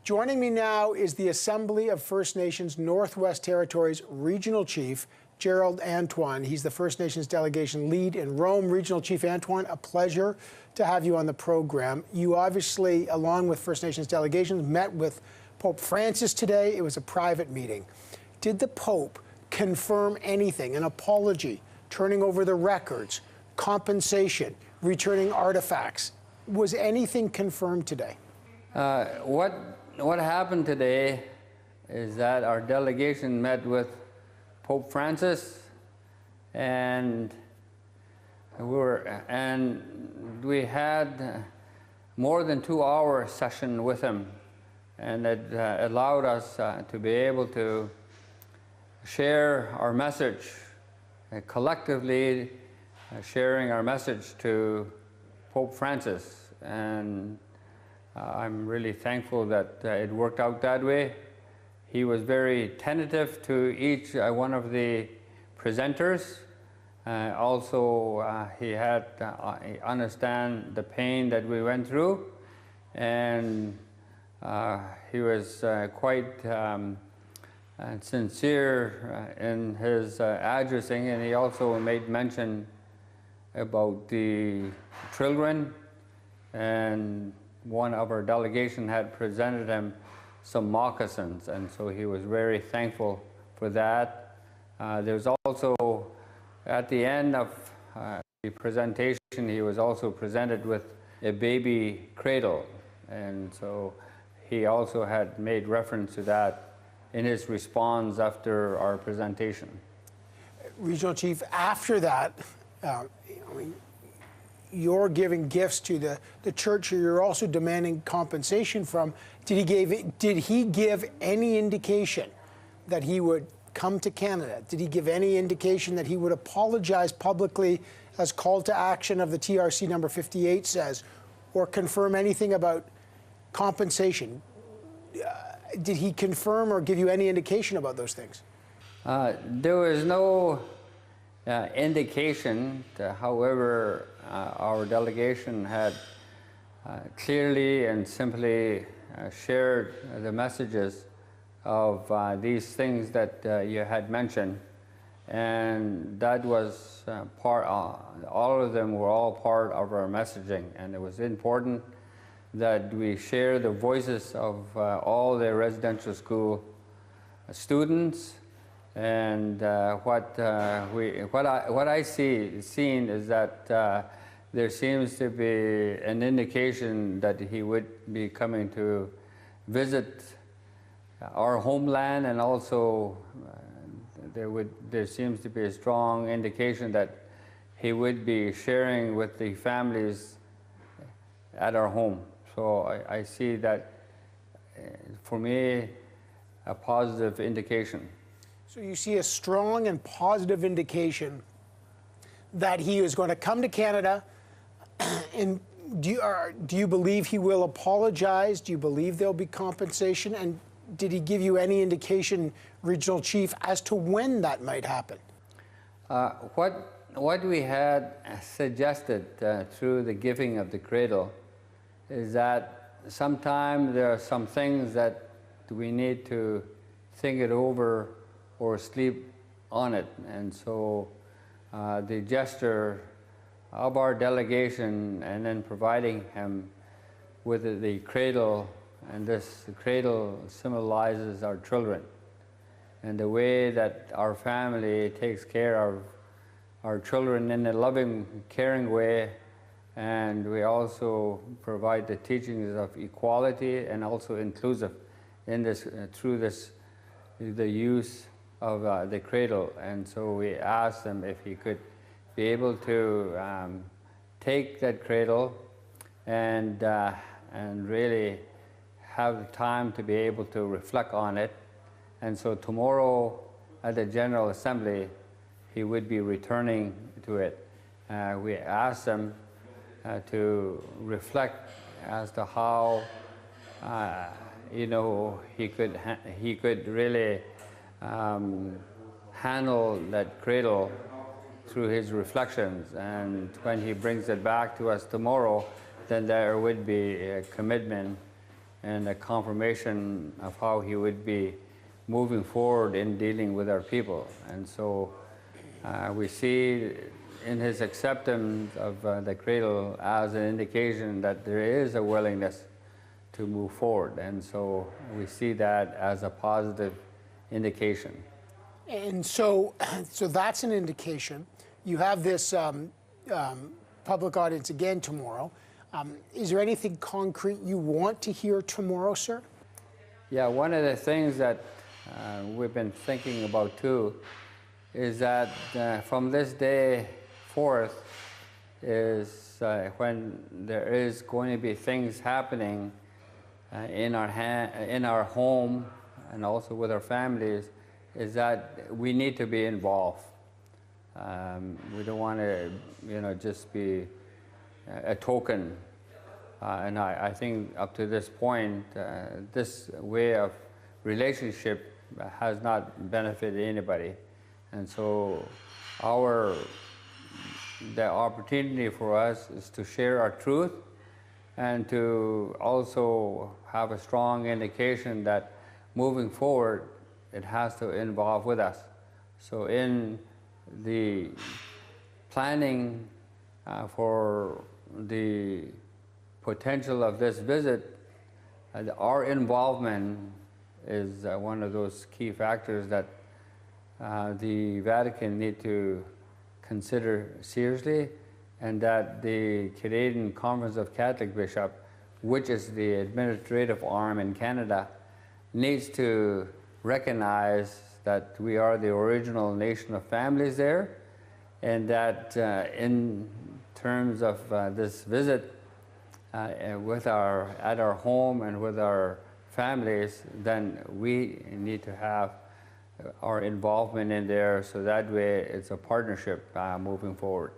Joining me now is the Assembly of First Nations Northwest Territories Regional Chief, Gerald Antoine. He's the First Nations delegation lead in Rome. Regional Chief Antoine, a pleasure to have you on the program. You obviously, along with First Nations delegations, met with Pope Francis today. It was a private meeting. Did the Pope confirm anything, an apology, turning over the records, compensation, returning artifacts? Was anything confirmed today? What happened today is that our delegation met with Pope Francis, and we had more than 2-hour session with him, and it allowed us to be able to share our message, collectively sharing our message to Pope Francis. And I'm really thankful that it worked out that way. He was very tentative to each one of the presenters. Also, he had understand the pain that we went through, and he was quite sincere in his addressing, and he also made mention about the children, and one of our delegation had presented him some moccasins, and so he was very thankful for that. There's also, at the end of the presentation, he was also presented with a baby cradle, and so he also had made reference to that in his response after our presentation. Regional Chief, after that, you're giving gifts to the church, or you're also demanding compensation from. Did he give any indication that he would come to Canada? Did he give any indication that he would apologize publicly, as call to action of the TRC number 58 says, or confirm anything about compensation? Did he confirm or give you any indication about those things? There was no indication. However, our delegation had clearly and simply shared the messages of these things that you had mentioned, and that was all of them were all part of our messaging, and it was important that we share the voices of all the residential school students. And what I seen is that there seems to be an indication that he would be coming to visit our homeland, and also there seems to be a strong indication that he would be sharing with the families at our home. So I see that, for me, a positive indication. So you see a strong and positive indication that he is going to come to Canada. And do you believe he will apologize? Do you believe there'll be compensation? And did he give you any indication, Regional Chief, as to when that might happen? What we had suggested through the giving of the cradle is that sometime there are some things that we need to think it over or sleep on it. And so the gesture of our delegation, and then providing him with the cradle, and the cradle symbolizes our children, and the way that our family takes care of our children in a loving, caring way. And we also provide the teachings of equality and also inclusive in this, through this, the use of the cradle. And so we asked him if he could be able to take that cradle and really have time to be able to reflect on it. And so tomorrow at the General Assembly, he would be returning to it. We asked him to reflect as to how he could really handle that cradle through his reflections, and when he brings it back to us tomorrow, then there would be a commitment and a confirmation of how he would be moving forward in dealing with our people. And so we see in his acceptance of the cradle as an indication that there is a willingness to move forward. And so we see that as a positive indication. And so that's an indication. You have this public audience again tomorrow. Is there anything concrete you want to hear tomorrow, sir? Yeah, one of the things that we've been thinking about too is that from this day forth is when there is going to be things happening in our home and also with our families, is that we need to be involved. We don't want to, just be a token. And I think up to this point, this way of relationship has not benefited anybody. And so the opportunity for us is to share our truth and to also have a strong indication that moving forward, it has to involve with us. So in the planning for the potential of this visit, our involvement is one of those key factors that the Vatican need to consider seriously, and that the Canadian Conference of Catholic Bishops, which is the administrative arm in Canada, needs to recognize that we are the original nation of families there, and that in terms of this visit at our home and with our families, then we need to have our involvement in there, so that way it's a partnership moving forward.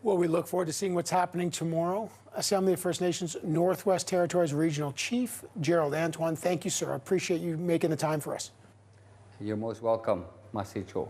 Well, we look forward to seeing what's happening tomorrow. Assembly of First Nations Northwest Territories Regional Chief Gerald Antoine, thank you, sir. I appreciate you making the time for us. You're most welcome, Masicho.